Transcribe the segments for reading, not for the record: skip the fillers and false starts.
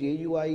JUI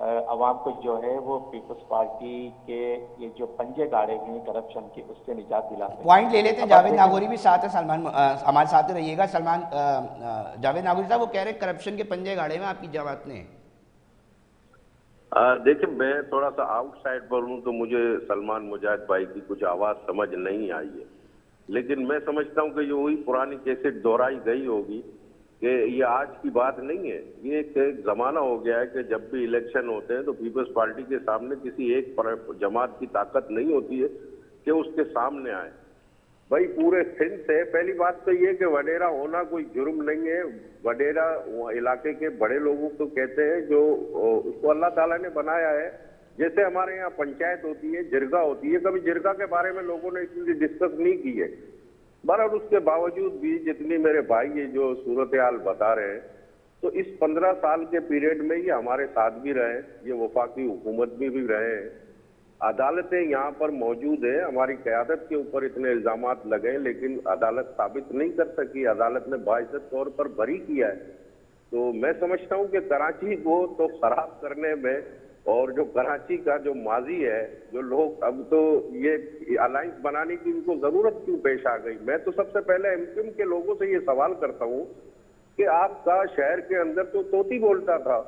عوام کو جو ہے وہ پیپلز پارٹی کے یہ جو پنجے گاڑے ہوئے ہیں کرپشن کے، اس سے نجات دلا سکیں۔ پوائنٹ لے لیتے ہیں، اب آپ جاوید دیکھیں، ناگوری بھی ساتھ ہے، سلمان ہمارے ساتھ رہیے گا۔ سلمان جاوید ناگوری صاحب وہ کہہ رہے ہیں کرپشن کے پنجے گاڑے میں آپ کی جماعت نے۔ دیکھیں میں تھوڑا سا آؤٹ سائڈ پر ہوں تو مجھے سلمان مجاہد بھائی کی کچھ آواز سمجھ نہیں آئی ہے، لیکن میں سمجھتا ہوں کہ یہ وہی پرانی کیسٹ دہرائی گئی ہوگی کہ یہ آج کی بات نہیں ہے۔ یہ ایک زمانہ ہو گیا ہے کہ جب بھی الیکشن ہوتے ہیں تو پیپلز پارٹی کے سامنے کسی ایک جماعت کی طاقت نہیں ہوتی ہے کہ اس کے سامنے آئے۔ بھائی پورے سندھ سے پہلی بات تو یہ کہ وڈیرا ہونا کوئی جرم نہیں ہے۔ وڈیرا علاقے کے بڑے لوگوں کو کہتے ہیں جو اس کو اللہ تعالیٰ نے بنایا ہے۔ جیسے ہمارے یہاں پنچایت ہوتی ہے، جرگہ ہوتی ہے، کبھی جرگہ کے بارے میں لوگوں نے اتنی ڈسکس نہیں کی ہے۔ بہرحال اس کے باوجود بھی جتنی میرے بھائی یہ جو صورتحال بتا رہے ہیں تو اس 15 سال کے پیریڈ میں یہ ہمارے ساتھ بھی رہے، یہ وفاقی حکومت میں بھی رہے ہیں، عدالتیں یہاں پر موجود ہیں، ہماری قیادت کے اوپر اتنے الزامات لگے لیکن عدالت ثابت نہیں کر سکی، عدالت نے باعزت طور پر بری کیا ہے۔ تو میں سمجھتا ہوں کہ کراچی کو تو خراب کرنے میں اور جو کراچی کا جو ماضی ہے، جو لوگ اب تو یہ الائنس بنانے کی ان کو ضرورت کیوں پیش آ گئی؟ میں تو سب سے پہلے ایم کیو ایم کے لوگوں سے یہ سوال کرتا ہوں کہ آپ کا شہر کے اندر تو طوطی بولتا تھا،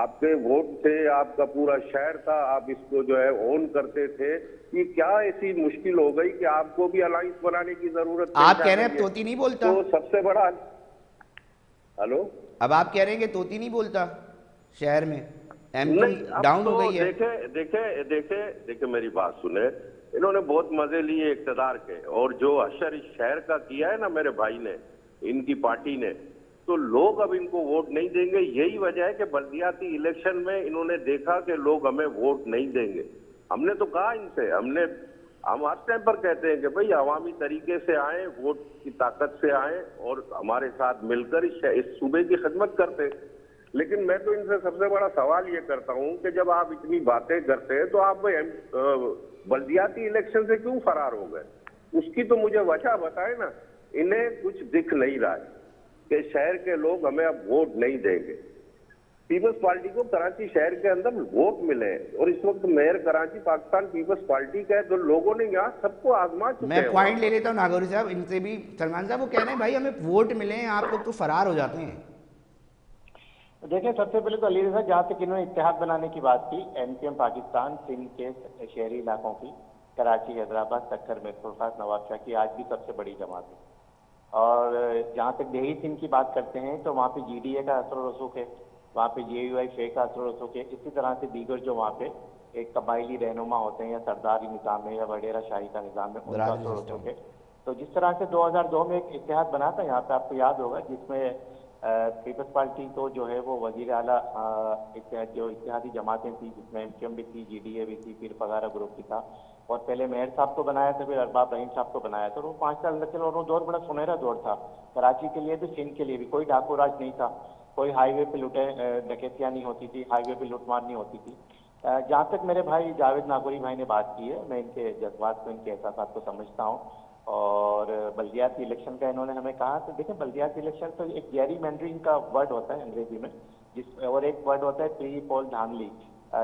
آپ کے ووٹ تھے، آپ کا پورا شہر تھا، آپ اس کو جو ہے اون کرتے تھے، یہ کیا ایسی مشکل ہو گئی کہ آپ کو بھی الائنس بنانے کی ضرورت پیش آپ آ کہہ رہے گئی ہیں ہے؟ طوطی نہیں بولتا؟ تو سب سے بڑا ہلو اب آپ کہہ رہے ہیں کہ طوطی نہیں بولتا شہر میں، ایم کیو نہیں، اب ڈاؤن تو ہو گئی ہے؟ دیکھیں میری بات سنیں، انہوں نے بہت مزے لیے اقتدار کے، اور جو اشر اس شہر کا کیا ہے نا میرے بھائی نے، ان کی پارٹی نے، تو لوگ اب ان کو ووٹ نہیں دیں گے۔ یہی وجہ ہے کہ بلدیاتی الیکشن میں انہوں نے دیکھا کہ لوگ ہمیں ووٹ نہیں دیں گے۔ ہم نے تو کہا ان سے، ہم ہر ٹائم پر کہتے ہیں کہ بھئی عوامی طریقے سے آئیں، ووٹ کی طاقت سے آئیں اور ہمارے ساتھ مل کر اس صوبے کی خدمت کرتے۔ لیکن میں تو ان سے سب سے بڑا سوال یہ کرتا ہوں کہ جب آپ اتنی باتیں کرتے ہیں تو آپ بلدیاتی الیکشن سے کیوں فرار ہو گئے؟ اس کی تو مجھے وجہ بتائے نا۔ انہیں کچھ دکھ نہیں رہا ہے کہ شہر کے لوگ ہمیں اب ووٹ نہیں دیں گے۔ پیپلز پارٹی کو کراچی شہر کے اندر ووٹ ملے اور اس وقت میئر کراچی پاکستان پیپلز پارٹی کا ہے، تو لوگوں نے یہاں سب کو آزما چکے میں ہیں۔ پوائنٹ لے لیتا ہوں ناگوری صاحب ان سے بھی۔ سلمان صاحب وہ کہہ رہے ہیں بھائی ہمیں ووٹ ملے ہیں، آپ لوگ تو فرار ہو جاتے ہیں۔ دیکھیں سب سے پہلے تو علی رضا، جہاں تک انہوں نے اتحاد بنانے کی بات کی، M Q M Pakistan Sindh کے شہری علاقوں کی، کراچی، حیدرآباد، سکر، میرپور خاص، نواب شاہ کی آج بھی سب سے بڑی جماعت ہے۔ اور جہاں تک دیہی سندھ کی بات کرتے ہیں تو وہاں پہ جی ڈی اے کا اثر و رسوخ ہے، وہاں پہ جے یو آئی فے کا اثر و رسوخ ہے، اسی طرح سے دیگر جو وہاں پہ ایک قبائلی رہنما ہوتے ہیں یا سرداری نظام ہے یا وڈیرہ شاہی کا نظام ہے، ان کا اثر و رسوخ ہے۔ تو جس طرح سے 2002 میں ایک اتحاد بنا تھا یہاں پہ، آپ کو یاد ہوگا، جس میں پیپلز پارٹی تو جو ہے وہ وزیر اعلیٰ جو اتحادی جماعتیں تھیں، جس میں ایم کیو ایم بھی تھی، جی ڈی اے بھی تھی، پھر پگارا گروپ بھی تھا، اور پہلے میئر صاحب کو بنایا تھا، پھر ارباب رحیم صاحب کو بنایا تھا، اور وہ 5 سال لگ چلے، اور وہ دور بڑا سنہرا دور تھا کراچی کے لیے بھی، سندھ کے لیے بھی۔ کوئی ڈاکو راج نہیں تھا، کوئی ہائی وے پہ ڈکیتیاں نہیں ہوتی تھی، ہائی وے پہ لوٹ مار نہیں ہوتی تھی۔ جہاں تک میرے بھائی جاوید ناگوری بھائی نے بات کی ہے، میں ان کے جذبات کو، ان کے احساسات کو سمجھتا ہوں۔ اور بلدیاتی الیکشن کا انہوں نے ہمیں کہا، تو دیکھیں بلدیاتی الیکشن تو ایک گیری مینڈرنگ کا ورڈ ہوتا ہے انگریزی میں، اور ایک ورڈ ہوتا ہے پری پول دھاندلی،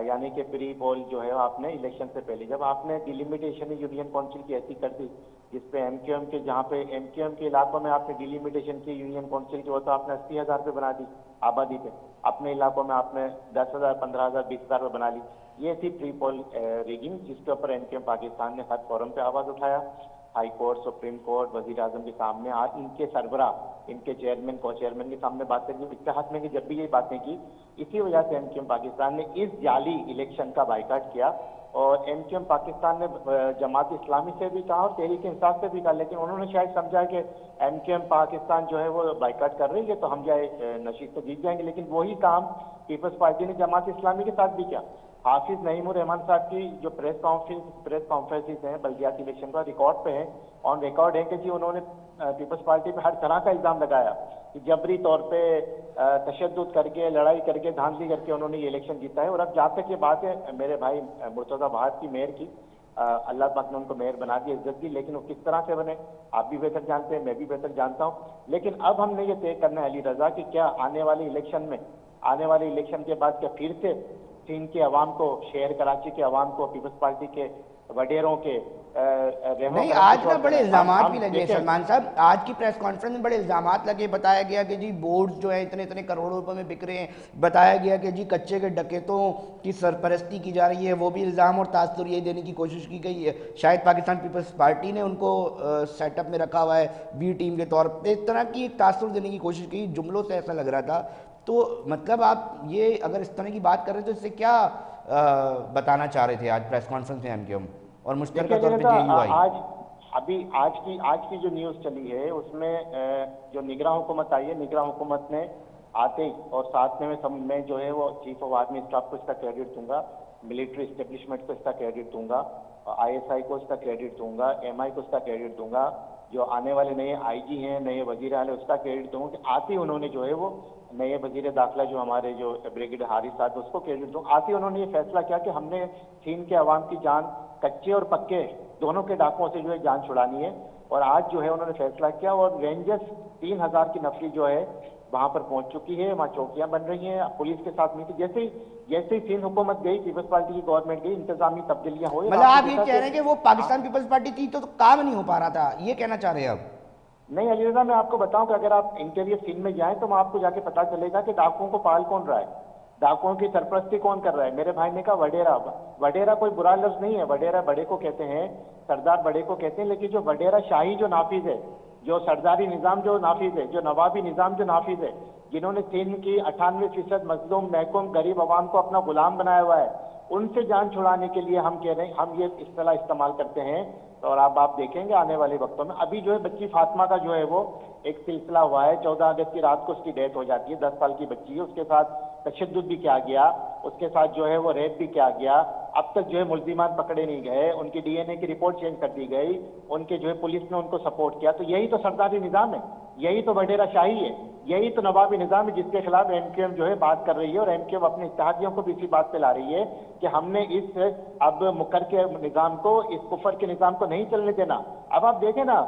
یعنی کہ پری پول جو ہے آپ نے الیکشن سے پہلے جب آپ نے ڈیلیمیٹیشن یونین کونسل کی ایسی کر دی، جس پہ ایم کیو ایم کے، جہاں پہ ایم کیو ایم کے علاقوں میں آپ نے ڈیلیمیٹیشن کی یونین کونسل جو ہوتا آپ نے 80,000 پہ بنا دی آبادی پہ، اپنے علاقوں میں آپ نے 10,000، 15,000، 20,000 پہ بنا لی۔ یہ تھی پری پول ریگنگ، جس کے اوپر ایم کیو ایم پاکستان نے ہر فورم پہ آواز اٹھایا، ہائی کورٹ، سپریم کورٹ، وزیر اعظم کے سامنے، ان کے سربراہ، ان کے چیئرمین، کو چیئرمین کے سامنے باتیں کی، اتحاد میں جب بھی یہ باتیں کی، اسی وجہ سے ایم کیو ایم پاکستان نے اس جعلی الیکشن کا بائیکاٹ کیا۔ اور ایم کیو ایم پاکستان نے جماعت اسلامی سے بھی کہا اور تحریک انصاف سے بھی کہا، لیکن انہوں نے شاید سمجھا کہ ایم کیو ایم پاکستان جو ہے وہ بائیکاٹ کر رہی ہے تو ہم جائے نشست تو جیت جائیں گے، لیکن وہی کام پیپلز پارٹی نے جماعت اسلامی کے ساتھ بھی کیا۔ حافظ نعیم الرحمان صاحب کی جو پریس کانفرنسز ہیں بلدیاتی الیکشن کا، ریکارڈ پہ ہیں، آن ریکارڈ ہے کہ جی انہوں نے پیپلز پارٹی پہ ہر طرح کا الزام لگایا کہ جبری طور پہ تشدد کر کے، لڑائی کر کے، دھاندلی کر کے انہوں نے یہ الیکشن جیتا ہے۔ اور اب جہاں تک یہ بات ہے میرے بھائی مرتضیٰ بہار کی میئر کی، اللہ پاک نے ان کو میئر بنا دیا، عزت دی، لیکن وہ کس طرح سے بنے آپ بھی بہتر جانتے ہیں، میں بھی بہتر جانتا ہوں۔ لیکن اب ہم نے یہ طے کرنا ہے علی رضا کہ کیا آنے والے الیکشن کے بعد کیا پھر سے سندھ کے عوام کو، شہر کراچی کے عوام کو، پیپلز پارٹی کے وڈیروں کے نہیں، آج نا بڑے الزامات بھی لگے سلمان صاحب، آج کی پریس کانفرنس میں بڑے الزامات لگے، بتایا گیا کہ جی بورڈز جو ہیں اتنے اتنے کروڑوں روپے میں بک رہے ہیں، بتایا گیا کہ جی کچے کے ڈکیتوں کی سرپرستی کی جا رہی ہے، وہ بھی الزام، اور تاثر یہی دینے کی کوشش کی گئی ہے شاید پاکستان پیپلز پارٹی نے ان کو سیٹ اپ میں رکھا ہوا ہے بی ٹیم کے طور پہ، اس طرح کی ایک تاثر دینے کی کوشش کی، جملوں سے ایسا لگ رہا تھا۔ تو مطلب آپ یہ اگر اس طرح کی بات کر رہے ہیں تو اس سے کیا بتانا چاہ رہے تھے آج پریس کانفرنس میں ایم کیو ایم اور مشترکہ طور پہ جے یو آئی؟ آج کی جو نیوز چلی ہے اس میں جو نگراں حکومت آئی ہے، نگراں حکومت نے آتے ہی، اور ساتھ میں جو ہے وہ چیف آف آرمی اسٹاف کو اس کا کریڈٹ دوں گا، ملٹری اسٹیبلشمنٹ کو اس کا کریڈٹ دوں گا، آئی ایس آئی کو اس کا کریڈٹ دوں گا، ایم آئی کو اس کا کریڈٹ دوں گا، جو آنے والے نئے آئی جی ہیں، نئے وزیر اعلیٰ، اس کا کریڈٹ دوں گا کہ آتے ہی انہوں نے جو ہے وہ نئے وزیر داخلہ جو ہمارے جو بریگیڈیئر حارث صاحب، اس کو کریڈٹ دوں گا، آتے ہی انہوں نے یہ فیصلہ کیا کہ ہم نے سندھ کے عوام کی جان، کچے اور پکے دونوں کے ڈاکوؤں سے جو ہے جان چھڑانی ہے، اور آج جو ہے انہوں نے فیصلہ کیا، اور رینجرز 3000 کی نفری جو ہے وہاں پر پہنچ چکی ہے، وہاں چوکیاں بن رہی ہیں، پولیس کے ساتھ میٹنگ، جیسے ہی سندھ حکومت گئی، پیپلز پارٹی کی گورنمنٹ گئی، انتظامی تبدیلیاں ہوئی۔ مطلب آپ یہ کہہ رہے ہیں کہ وہ پاکستان پیپلز پارٹی تھی تو کام نہیں ہو پا رہا تھا، یہ کہنا چاہ رہے ہیں آپ؟ نہیں علی رضا، میں آپ کو بتاؤں کہ اگر آپ انٹیریئر سندھ میں جائیں تو وہاں آپ کو جا کے پتا چلے گا کہ ڈاکوؤں کو پال کون رہا ہے، ڈاکوؤں کی سرپرستی کون کر رہا ہے۔ میرے بھائی نے کہا وڈیرا کوئی برا لفظ نہیں ہے، وڈیرا بڑے کو کہتے ہیں، سردار بڑے کو کہتے ہیں، لیکن جو وڈیرا شاہی جو نافذ ہے، جو سرداری نظام جو نافذ ہے، جو نوابی نظام جو نافذ ہے، جنہوں نے سندھ کی 98% مظلوم محکوم غریب عوام کو اپنا غلام بنایا ہوا ہے، ان سے جان چھڑانے کے لیے ہم کہہ رہے ہیں، ہم یہ اصطلاح استعمال کرتے ہیں۔ اور آپ دیکھیں گے آنے والے وقتوں میں، ابھی جو ہے بچی فاطمہ کا جو ہے وہ ایک سلسلہ ہوا ہے، 14 اگست کی رات کو اس کی ڈیتھ ہو جاتی ہے، 10 سال کی بچی ہے، اس کے ساتھ تشدد بھی کیا گیا، اس کے ساتھ جو ہے وہ ریپ بھی کیا گیا، اب تک جو ہے ملزمان پکڑے نہیں گئے، ان کی ڈی این اے کی رپورٹ چینج کر دی گئی، ان کے جو ہے پولیس نے ان کو سپورٹ کیا۔ تو یہی تو سرداری نظام ہے، یہی تو وڈیرا شاہی ہے، یہی تو نوابی نظام ہے، جس کے خلاف ایم کیو ایم جو ہے بات کر رہی ہے، اور ایم کیو ایم اپنے اتحادیوں کو بھی اسی بات پہ لا رہی ہے کہ ہم نے اس اب مکر کے نظام کو، اس کفر کے نظام کو نہیں چلنے دینا۔ اب آپ دیکھیں نا،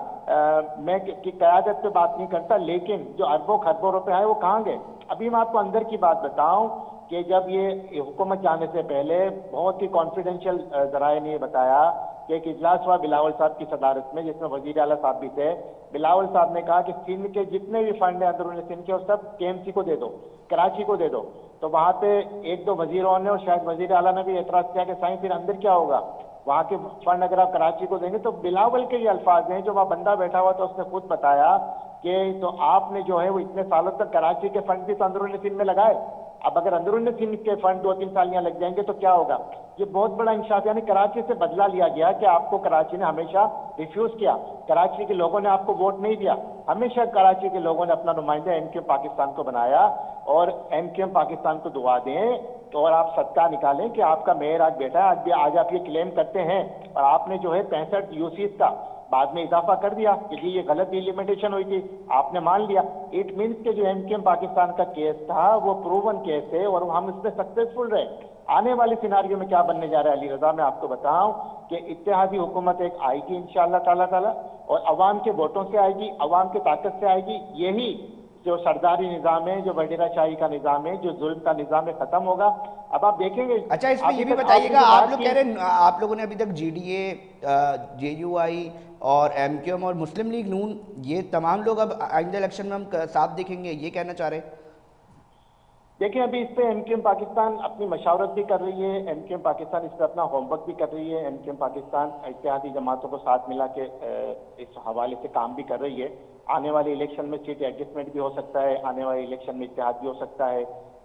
میں قیادت پہ بات نہیں کرتا، لیکن جو اربوں خربوں روپے آئے وہ کہاں گئے؟ ابھی میں آپ کو اندر کی بات بتاؤں کہ جب یہ حکومت جانے سے پہلے بہت ہی کانفیڈینشیل ذرائع نے یہ بتایا کہ ایک اجلاس ہوا بلاول صاحب کی صدارت میں، جس میں وزیر اعلیٰ صاحب بھی تھے۔ بلاول صاحب نے کہا کہ سندھ کے جتنے بھی فنڈ ہیں اندرون سندھ کے، وہ سب کے ایم سی کو دے دو، کراچی کو دے دو۔ تو وہاں پہ ایک دو وزیروں نے اور شاید وزیر اعلیٰ نے بھی اعتراض کیا کہ سائیں پھر اندر کیا ہوگا، وہاں کے فنڈ اگر آپ کراچی کو دیں گے۔ تو بلاول کے یہ الفاظ ہیں، جو وہاں بندہ بیٹھا ہوا تھا اس نے خود بتایا کہ تو آپ نے جو ہے وہ اتنے سالوں تک کراچی کے فنڈ بھی تو اندرون سندھ میں لگائے، اب اگر اندرون سندھ کے فنڈ 2-3 سالیاں لگ جائیں گے تو کیا ہوگا؟ یہ بہت بڑا انکشاف، یعنی کراچی سے بدلہ لیا گیا کہ آپ کو کراچی نے ہمیشہ ریفیوز کیا، کراچی کے لوگوں نے آپ کو ووٹ نہیں دیا، ہمیشہ کراچی کے لوگوں نے اپنا نمائندہ ایم کیو پاکستان کو بنایا، اور ایم کیو پاکستان کو دعا دیں اور آپ صدقہ نکالیں کہ آپ کا میئر آج بیٹا ہے، آج آپ یہ کلیم کرتے ہیں، اور آپ نے جو ہے 65 یو سیز کا بعد میں اضافہ کر دیا کہ جی یہ غلط ڈیلیمیٹیشن ہوئی تھی، آپ نے مان لیا۔ اٹ مینس کہ جو ایم کیو ایم پاکستان کا کیس تھا وہ پروون کیس ہے، اور ہم اس میں سکسیسفل رہے۔ آنے والے سیناریو میں کیا بننے جا رہا ہے علی رضا، میں آپ کو بتاؤں کہ اتحادی حکومت ایک آئے گی انشاءاللہ تعالیٰ، اور عوام کے ووٹوں سے آئے گی، عوام کے طاقت سے آئے گی، یہی جو سرداری نظام ہے، جو وڈیرا شاہی کا نظام ہے، جو ظلم کا نظام ہے، ختم ہوگا۔ اب آپ دیکھیں گے۔ اچھا، اس میں یہ بھی بتائیے گا، آپ لوگ کہہ رہے ہیں آپ لوگوں نے ابھی تک G D A, J you آئی اور ایم کیو ایم اور مسلم لیگ نون، یہ تمام لوگ اب آئندہ الیکشن میں ہم ساتھ دیکھیں گے، یہ کہنا چاہ رہے ہیں؟ دیکھیں ابھی اس پہ ایم کیو ایم پاکستان اپنی مشاورت بھی کر رہی ہے، ایم کیو ایم پاکستان اس پہ اپنا ہوم ورک بھی کر رہی ہے، ایم کیو ایم پاکستان اتحادی جماعتوں کو ساتھ ملا کے اس حوالے سے کام بھی کر رہی ہے۔ آنے والے الیکشن میں سیٹ ایڈجسٹمنٹ بھی ہو سکتا ہے، آنے والے الیکشن میں اتحاد بھی ہو سکتا ہے،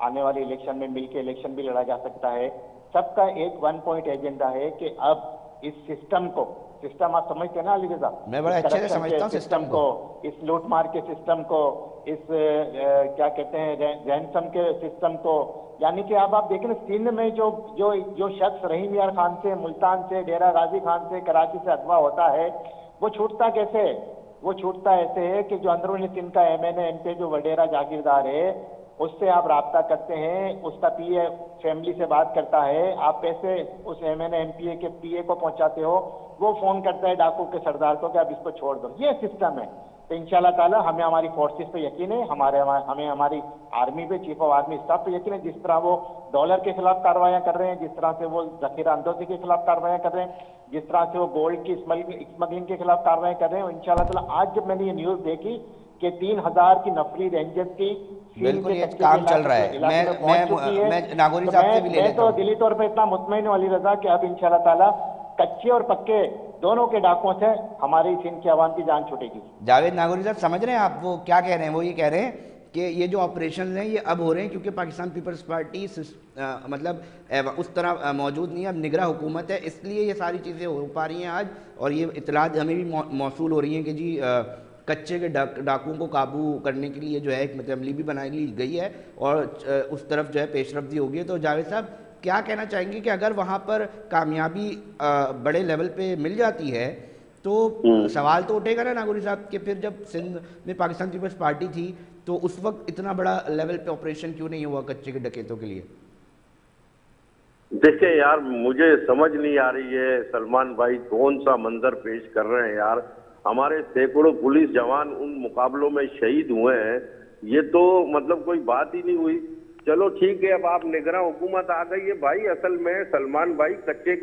آنے والے الیکشن میں مل کے الیکشن بھی لڑا جا سکتا ہے۔ سب کا ایک 1 پوائنٹ ایجنڈا ہے کہ اب اس سسٹم کو، سسٹم آپ سمجھتے ہیں نا علی رضا، میں بڑا اچھے سے سمجھتا ہوں سسٹم کو، اس لوٹ مار کے سسٹم کو، اس کیا کہتے ہیں رینسم کے سسٹم کو، یعنی کہ اب آپ دیکھیں نا سندھ میں جو شخص رحیم یار خان سے، ملتان سے، ڈیرہ غازی خان سے، کراچی سے اغوا ہوتا ہے، وہ چھوٹتا کیسے ہے؟ وہ چھوٹتا ایسے ہے کہ جو اندرونی سندھ کا M N A M P جو وڈیرا جاگیردار ہے، اس سے آپ رابطہ کرتے ہیں، اس کا پی اے فیملی سے بات کرتا ہے، آپ پیسے اس M N A M P A کے پی اے کو پہنچاتے ہو، وہ فون کرتا ہے ڈاکو کے سردار کو کہ اب اس کو چھوڑ دو۔ یہ سسٹم ہے۔ تو انشاءاللہ تعالی ہمیں ہماری فورسز پہ یقین ہے، ہمیں ہماری آرمی پہ، چیف آف آرمی اسٹاف پہ یقین ہے. جس طرح وہ ڈالر کے خلاف کارروائیاں کر رہے ہیں، جس طرح سے وہ ذخیرہ اندوزی کے خلاف کارروائیاں کر رہے ہیں، جس طرح سے وہ گولڈ کی اسمگلنگ کے خلاف کارروائیاں کر رہے ہیں، انشاءاللہ تعالی آج جب میں نے یہ نیوز دیکھی کہ 3000 کی نفری رینجرز کی بالکل یہ کام چل رہا ہے. میں ناگوری صاحب سے بھی لے لیتا تو ہوں. دلی طور پہ اتنا مطمئن ہوں علی رضا کہ اب انشاءاللہ تعالی کچے اور پکے دونوں کے ڈاکوؤں سے ہماری سندھ کی عوام کی جان چھوٹے گی. جاوید ناگوری صاحب سمجھ رہے ہیں آپ وہ کیا کہہ رہے ہیں؟ وہ یہ کہہ رہے ہیں کہ یہ جو آپریشنز ہیں یہ اب ہو رہے ہیں کیونکہ پاکستان پیپلز پارٹی مطلب اس طرح موجود نہیں ہے، اب نگراں حکومت ہے، اس لیے یہ ساری چیزیں ہو پا رہی ہیں آج. اور یہ اطلاعات ہمیں بھی موصول ہو رہی ہیں کہ جی کچے کے ڈاکوؤں کو قابو کرنے کے لیے جو ہے ایک اسمبلی بھی بنائی گئی ہے اور اس طرف جو ہے پیش رفت بھی ہوگی ہے. تو جاوید صاحب کیا کہنا چاہیں گے کہ اگر وہاں پر کامیابی بڑے لیول پہ مل جاتی ہے تو سوال تو اٹھے گا نا ناگوری صاحب کہ پھر جب سندھ میں پاکستان پیپلز پارٹی تھی تو اس وقت اتنا بڑا لیول پہ آپریشن کیوں نہیں ہوا کچے کے ڈکیتوں کے لیے؟ دیکھیں یار مجھے سمجھ نہیں آ رہی ہے سلمان بھائی کون سا منظر پیش کر رہے ہیں یار. ہمارے سینکڑوں پولیس جوان ان مقابلوں میں شہید ہوئے ہیں، یہ تو مطلب کوئی بات ہی نہیں ہوئی. چلو ٹھیک ہے اب آپ نگراں حکومت آ گئی ہے بھائی. اصل میں سلمان بھائی کچے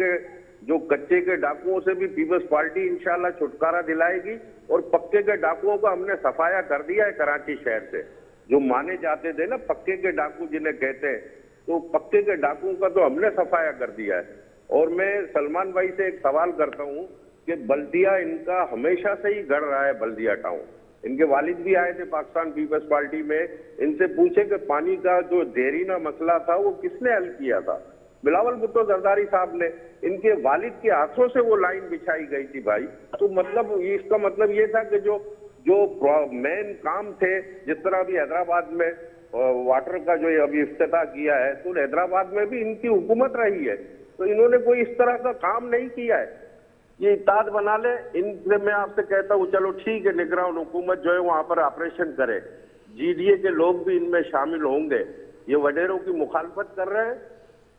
کے ڈاکوؤں سے بھی پیپلز پارٹی انشاءاللہ چھٹکارا دلائے گی اور پکے کے ڈاکوؤں کا ہم نے صفایا کر دیا ہے کراچی شہر سے. جو مانے جاتے تھے نا پکے کے ڈاکو جنہیں کہتے ہیں، تو پکے کے ڈاکوؤں کا تو ہم نے صفایا کر دیا ہے. اور میں سلمان بھائی سے ایک سوال کرتا ہوں کہ بلدیہ ان کا ہمیشہ سے ہی گڑ رہا ہے. بلدیہ ٹاؤن ان کے والد بھی آئے تھے پاکستان پیپلز پارٹی میں، ان سے پوچھے کہ پانی کا جو دیرینہ مسئلہ تھا وہ کس نے حل کیا تھا؟ بلاول بھٹو زرداری صاحب نے. ان کے والد کے ہاتھوں سے وہ لائن بچھائی گئی تھی بھائی. تو مطلب اس کا مطلب یہ تھا کہ جو مین کام تھے، جس طرح ابھی حیدرآباد میں واٹر کا جو ابھی افتتاح کیا ہے تو حیدرآباد میں بھی ان کی حکومت رہی ہے، تو انہوں نے کوئی اس طرح کا کام نہیں کیا ہے. یہ اتحاد بنا لے. ان سے میں آپ سے کہتا ہوں چلو ٹھیک ہے نگراں حکومت جو ہے وہاں پر آپریشن کرے، جی ڈی اے کے لوگ بھی ان میں شامل ہوں گے. یہ وڈیروں کی مخالفت کر رہے ہیں.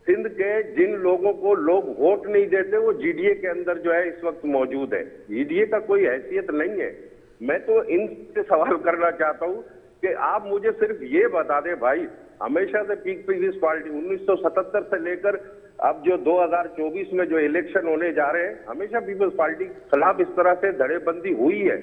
سندھ کے جن لوگوں کو لوگ ووٹ نہیں دیتے وہ جی ڈی اے کے اندر جو ہے اس وقت موجود ہے. جی ڈی اے کا کوئی حیثیت نہیں ہے. میں تو ان سے سوال کرنا چاہتا ہوں کہ آپ مجھے صرف یہ بتا دیں بھائی، ہمیشہ سے پیپلز پارٹی 1977 سے لے کر اب جو 2024 میں جو الیکشن ہونے جا رہے ہیں، ہمیشہ پیپلز پارٹی کے خلاف اس طرح سے دھڑے بندی ہوئی ہے.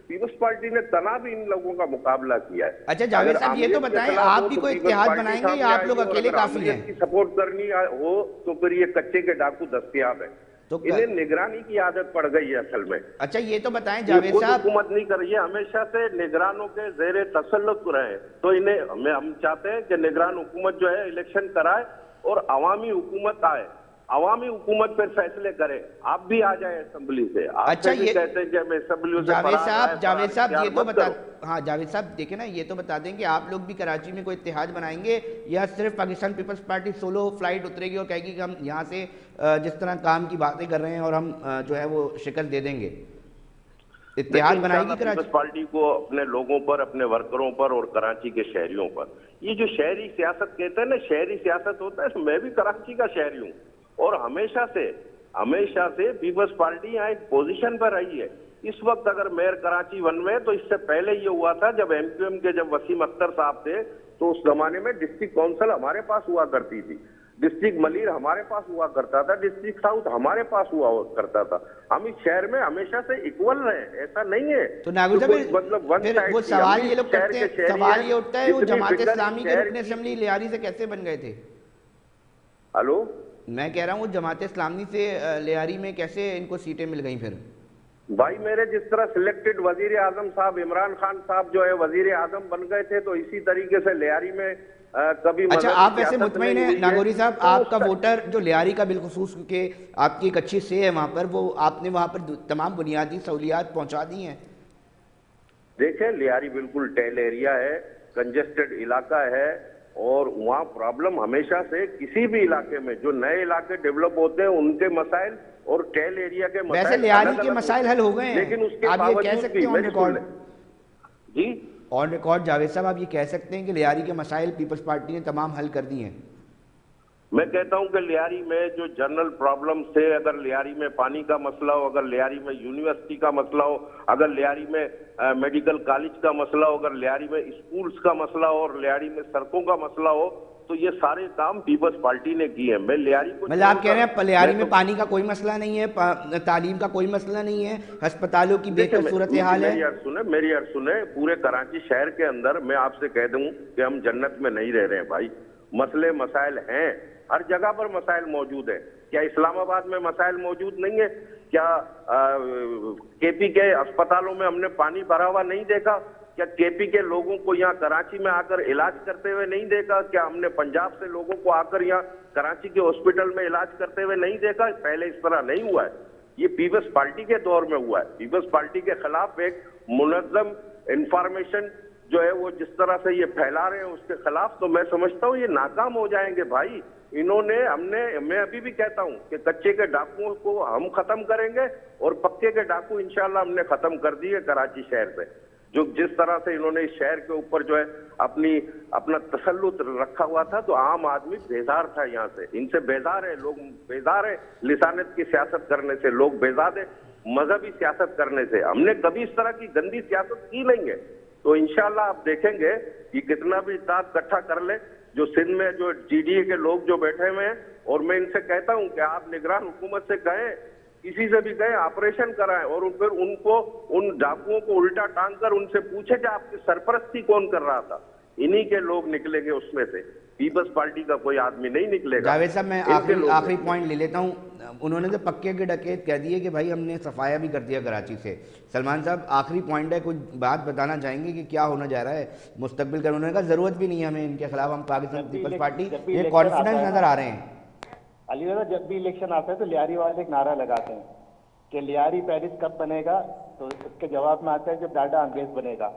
پیپلز پارٹی نے تنا بھی ان لوگوں کا مقابلہ کیا ہے. اچھا جاوید صاحب یہ تو بتائیں آپ بھی کوئی اتحاد بنائیں گے یا آپ لوگ اکیلے کافی ہیں؟ سپورٹ کرنی ہو تو پھر یہ کچے کے ڈاکو دستیاب ہیں. انہیں نگرانی کی عادت پڑ گئی ہے اصل میں. اچھا یہ تو بتائیں جاوید صاحب، حکومت نہیں کر رہی ہے، ہمیشہ سے نگرانوں کے زیر تسلط رہے. تو ہم چاہتے ہیں کہ نگران حکومت جو ہے الیکشن کرائے اور عوامی حکومت آئے. عوامی حکومت پر فیصلے کرے. آپ بھی آ جائیں اسمبلی سے. اچھا یہ کہتے ہیں کہ میں اسمبلیوں سے جاوید صاحب یہ تو بتا، ہاں جاوید صاحب دیکھیں نا یہ تو بتا دیں کہ آپ لوگ بھی کراچی میں کوئی اتحاد بنائیں گے یا صرف پاکستان پیپلز پارٹی سولو فلائٹ اترے گی اور کہے گی کہ ہم یہاں سے جس طرح کام کی باتیں کر رہے ہیں اور ہم جو ہے وہ شکل دے دیں گے؟ اتحاد بنائے گی کراچی پیپلز پارٹی کو اپنے لوگوں پر، اپنے ورکروں پر اور کراچی کے شہریوں پر. یہ جو شہری سیاست کہتے ہیں نا، شہری سیاست ہوتا ہے. میں بھی کراچی کا شہری ہوں اور ہمیشہ سے پیپلز پارٹی یہاں ایک پوزیشن پر رہی ہے. اس وقت اگر میئر کراچی ون میں، تو اس سے پہلے یہ ہوا تھا جب ایم کیو ایم کے جب وسیم اختر صاحب تھے تو اس زمانے میں ڈسٹرکٹ کونسل ہمارے پاس ہوا کرتی تھی، ڈسٹرکٹ ملیر ہمارے پاس ہوا کرتا تھا، ڈسٹرکٹ ساؤتھ ہمارے پاس ہوا کرتا تھا. ہم اس شہر میں ہمیشہ سے ایکول رہے، ایسا نہیں ہے. تو ناگوری صاحب مطلب وہ سوال یہ لوگ کرتے ہیں، سوال یہ اٹھتا ہے وہ جماعت اسلامی کے رکن اسمبلی لیاری سے کیسے بن گئے تھے؟ ہلو میں کہہ رہا ہوں جماعت اسلامی سے لیاری میں کیسے ان کو سیٹیں مل گئیں پھر؟ بھائی میرے جس طرح سلیکٹڈ وزیر اعظم صاحب عمران خان صاحب جو ہے وزیر اعظم بن گئے تھے، تو اسی طریقے سے لیاری میں کبھی. اچھا آپ ویسے مطمئن ہیں ناگوری صاحب آپ کا ووٹر جو لیاری کا بالخصوص کیونکہ آپ کی ایک اچھی سے ہے وہاں پر، وہ آپ نے وہاں پر تمام بنیادی سہولیات پہنچا دی ہیں؟ دیکھیں لیاری بالکل ٹیل ایریا ہے، کنجسٹڈ علاقہ ہے اور وہاں پرابلم ہمیشہ سے کسی بھی علاقے میں جو نئے علاقے ڈیولپ ہوتے ہیں ان کے مسائل اور ٹیل ایریا کے مسائل. ویسے لیاری کے مسائل حل ہو گئے ہیں لیکن اس کے آپ یہ کہہ سکتے ہیں آن ریکارڈ؟ جی آن ریکارڈ جاوید صاحب آپ یہ کہہ سکتے ہیں کہ لیاری کے مسائل پیپلز پارٹی نے تمام حل کر دی ہیں؟ جی آن ریکارڈ جاوید صاحب آپ یہ کہہ سکتے ہیں کہ لیاری کے مسائل پیپلز پارٹی نے تمام حل کر دی ہیں؟ جی آن ریکارڈ جاوید صاحب آپ یہ کہہ سکتے ہیں کہ لیاری کے مسائل پیپلز پارٹی نے تمام حل کر دی ہیں؟ میں کہتا ہوں کہ لیاری میں جو جنرل پرابلم سے، اگر لیاری میں پانی کا مسئلہ ہو، اگر لیاری میں یونیورسٹی کا مسئلہ ہو، اگر لیاری میں میڈیکل کالج کا مسئلہ ہو، اگر لیاری میں اسکولز کا مسئلہ ہو اور لیاری میں سڑکوں کا مسئلہ ہو، تو یہ سارے کام پیپلز پارٹی نے کیے ہیں. میں لیاری کو مطلب آپ کہہ رہے ہیں لیاری میں پانی کا کوئی مسئلہ نہیں ہے، تعلیم کا کوئی مسئلہ نہیں ہے، ہسپتالوں کی بہتر صورتحال ہے. میری عرض سنیں، پورے کراچی شہر کے اندر میں آپ سے کہہ دوں کہ ہم جنت میں نہیں رہ رہے ہیں بھائی. مسئلے مسائل ہیں، ہر جگہ پر مسائل موجود ہیں. کیا اسلام آباد میں مسائل موجود نہیں ہیں؟ کیا کے پی کے اسپتالوں میں ہم نے پانی بھرا ہوا نہیں دیکھا؟ کیا کے پی کے لوگوں کو یہاں کراچی میں آ کر علاج کرتے ہوئے نہیں دیکھا؟ کیا ہم نے پنجاب سے لوگوں کو آ کر یہاں کراچی کے ہاسپٹل میں علاج کرتے ہوئے نہیں دیکھا؟ پہلے اس طرح نہیں ہوا ہے، یہ پیپلز پارٹی کے دور میں ہوا ہے. پیپلز پارٹی کے خلاف ایک منظم انفارمیشن جو ہے وہ جس طرح سے یہ پھیلا رہے ہیں اس کے خلاف، تو میں سمجھتا ہوں یہ ناکام ہو جائیں گے بھائی. انہوں نے میں ابھی بھی کہتا ہوں کہ کچے کے ڈاکوؤں کو ہم ختم کریں گے اور پکے کے ڈاکو انشاءاللہ ہم نے ختم کر دیے کراچی شہر سے. جو جس طرح سے انہوں نے اس شہر کے اوپر جو ہے اپنا تسلط رکھا ہوا تھا، تو عام آدمی بیزار تھا یہاں سے. ان سے بیزار ہے لوگ، بیزار ہے لسانیت کی سیاست کرنے سے، لوگ بیزار ہے مذہبی سیاست کرنے سے. ہم نے کبھی اس طرح کی گندی سیاست کی نہیں ہے. تو انشاءاللہ آپ دیکھیں گے کہ کتنا بھی اتحاد اکٹھا کر لے جو سندھ میں جو جی ڈی اے کے لوگ جو بیٹھے ہوئے ہیں، اور میں ان سے کہتا ہوں کہ آپ نگران حکومت سے کہیں، کسی سے بھی کہیں آپریشن کرائیں اور پھر ان کو ان ڈاکوؤں کو الٹا ٹانگ کر ان سے پوچھے کہ آپ کی سرپرستی کون کر رہا تھا. انہی کے لوگ نکلیں گے اس میں سے، پیپلز پارٹی کا کوئی آدمی نہیں نکلے گا. جاوید صاحب میں آخری پوائنٹ لے لیتا ہوں. انہوں نے تو پکے کے ڈکیت کہہ دیے کہ بھائی ہم نے صفایا بھی کر دیا کراچی سے. سلمان صاحب آخری پوائنٹ ہے، کچھ بات بتانا چاہیں گے کہ کیا ہونا جا رہا ہے مستقبل کا؟ انہوں نے کہا ضرورت بھی نہیں ہے ہمیں ان کے خلاف، ہم پاکستان پیپلز پارٹی یہ کانفیڈنس نظر آ رہے ہیں. علی رضا، جب بھی الیکشن آتا ہے تو لیاری والے ایک نعرہ لگاتے ہیں کہ لیاری پیرس کب بنے گا، تو اس کے جواب میں آتا ہے جب ڈاڈا انگریز بنے گا.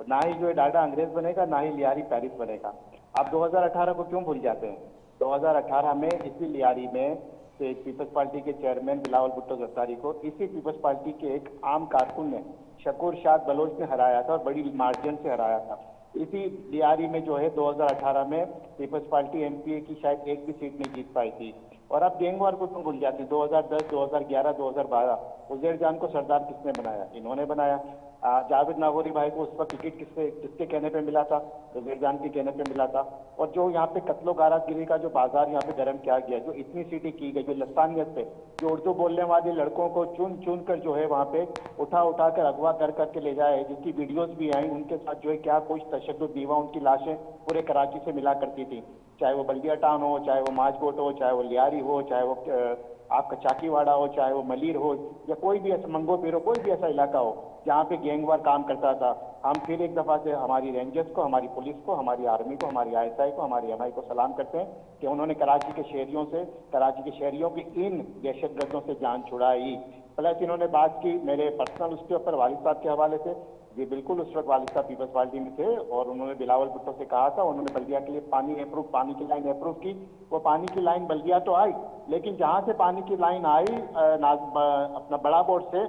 نہ ہی جو ہے ڈاڈا انگریز بنے گا، نہ ہی لیاری پیرس بنے گا. آپ 2018 کو کیوں بھول جاتے ہیں؟ 2018 میں اسی لیاری میں پیپلز پارٹی کے چیئرمین بلاول بھٹو زرداری کو اسی پیپلز پارٹی کے ایک عام کارکن نے، شکور شاد بلوچ نے ہرایا تھا، اور بڑی مارجن سے ہرایا تھا. اسی لیاری میں جو ہے 2018 میں پیپلز پارٹی ایم پی اے کی شاید ایک بھی سیٹ نہیں جیت پائی تھی. اور آپ گینگ وار کو کیوں بھول جاتے ہیں؟ 2010، 2011، 2012 عزیر جان کو سردار کس نے بنایا؟ انہوں نے بنایا. جاوید ناگوری بھائی کو اس پر ٹکٹ کس کے کہنے پہ ملا تھا؟ عزیر جان کے کہنے پہ ملا تھا. اور جو یہاں پہ قتل و غارت گری کا جو بازار یہاں پہ گرم کیا گیا، جو اتنی سیٹیں کی گئی، جو لسانیت پہ جو اردو بولنے والے لڑکوں کو چن کر جو ہے وہاں پہ اٹھا کر اغوا کر کے لے جائے، جن کی ویڈیوز بھی آئیں، ان کے ساتھ جو ہے کیا کچھ تشدد دیوا، ان کی لاشیں پورے کراچی سے ملا کرتی تھی. چاہے وہ بلدیا ٹاؤن ہو، چاہے وہ ماجگوٹ ہو، چاہے وہ لیاری ہو، چاہے وہ آپ کا چاکی واڑہ ہو، چاہے وہ ملیر ہو، یا کوئی بھی ایسا منگو پیرو کوئی بھی ایسا علاقہ ہو جہاں پہ گینگ وار کام کرتا تھا. ہم پھر ایک دفعہ سے ہماری رینجرز کو، ہماری پولیس کو، ہماری آرمی کو، ہماری آئی ایس آئی کو، ہماری ایم آئی کو سلام کرتے ہیں کہ انہوں نے کراچی کے شہریوں کی ان دہشت گردوں سے جان چھڑائی. پلس انہوں نے بات کی میرے پرسنل اس کے اوپر والد صاحب کے حوالے سے. جی بالکل، اس وقت والد صاحب پیپلز پارٹی میں تھے اور انہوں نے بلاول بھٹو سے کہا تھا، انہوں نے بلدیا کے لیے پانی کی لائن اپروو کی. وہ پانی کی لائن بلدیا تو آئی، لیکن جہاں سے پانی کی لائن آئی اپنا بڑا بورڈ سے،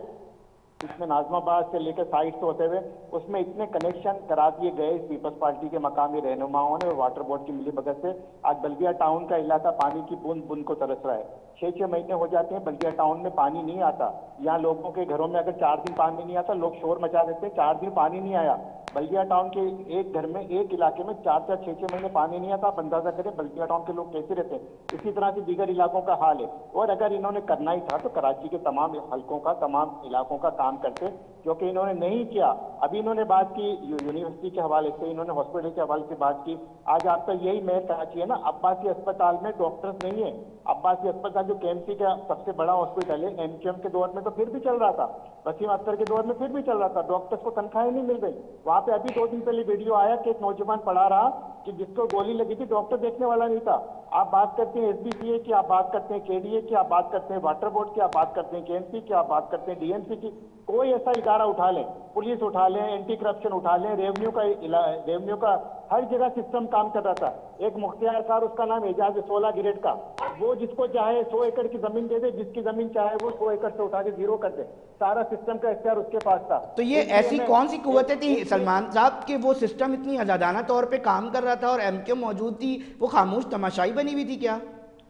اس میں ناظم آباد سے لے کے سائڈ سے ہوتے ہوئے، اس میں اتنے کنیکشن کرا دیے گئے پیپلز پارٹی کے مقامی رہنماؤں نے اور واٹر بورڈ کی ملی بھگت سے. آج بلدیا ٹاؤن کا علاقہ پانی کی بوند کو ترس رہا ہے. 6 مہینے ہو جاتے ہیں بلدیا ٹاؤن میں پانی نہیں آتا. یہاں لوگوں کے گھروں میں اگر 4 دن پانی نہیں آتا لوگ شور مچا دیتے ہیں، 4 دن پانی نہیں آیا. بلدیا ٹاؤن کے ایک گھر میں، ایک علاقے میں 4 6 مہینے پانی نہیں آتا. آپ اندازہ کریں بلدیا ٹاؤن کے لوگ کیسے رہتے ہیں. اسی طرح سے دیگر علاقوں کا حال ہے. اور اگر انہوں نے کرنا ہی تھا تو کراچی کے تمام حلقوں کا، تمام علاقوں کا کام کرتے، جو کہ انہوں نے نہیں کیا. ابھی انہوں نے بات کی یونیورسٹی کے حوالے سے، انہوں نے ہاسپٹل کے حوالے سے بات کی. آج آپ کا یہی میر کراچی ہے نا، عباسی اسپتال میں ڈاکٹرز نہیں ہیں. عباسی اسپتال جو کے ایم سی کا سب سے بڑا ہاسپٹل ہے، ایم کیو ایم کے دور میں تو پھر بھی چل رہا تھا، وسیم اختر کے دور میں پھر بھی چل رہا تھا، ڈاکٹرز کو تنخواہیں نہیں مل رہی. وہاں پہ ابھی 2 دن پہلے ویڈیو آیا کہ ایک نوجوان پڑھا رہا کہ جس کو گولی لگی تھی ڈاکٹر دیکھنے والا نہیں تھا. آپ بات کرتے ہیں ایس بی سی اے کی، آپ بات کرتے ہیں کے ڈی اے کی، آپ بات کرتے ہیں واٹر بورڈ کی، آپ بات کرتے ہیں کے ایم سی کی، آپ بات کرتے ہیں ڈی ایم سی کی. کوئی ایسا ادارہ اٹھا لیں، پولیس اٹھا لیں، اینٹی کرپشن اٹھا لیں، ریونیو کا ہر جگہ سسٹم کام کر رہا تھا. ایک مختار کار، اس کا نام اعجاز 16 گریڈ کا، وہ جس کو چاہے 100 ایکڑ کی زمین دے دے، جس کی زمین چاہے وہ 100 ایکڑ سے اٹھا کے زیرو کر دے. سارا سسٹم کا اختیار اس کے پاس تھا. تو یہ ایسی کون سی قوتیں تھیں سلمان صاحب کہ وہ سسٹم اتنی آزادانہ طور پہ کام کر رہا تھا اور ایم کیو موجود تھی، وہ خاموش تماشائی بنی ہوئی تھی کیا؟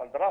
15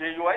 JUI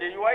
JUI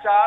4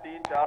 3, 4,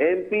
MP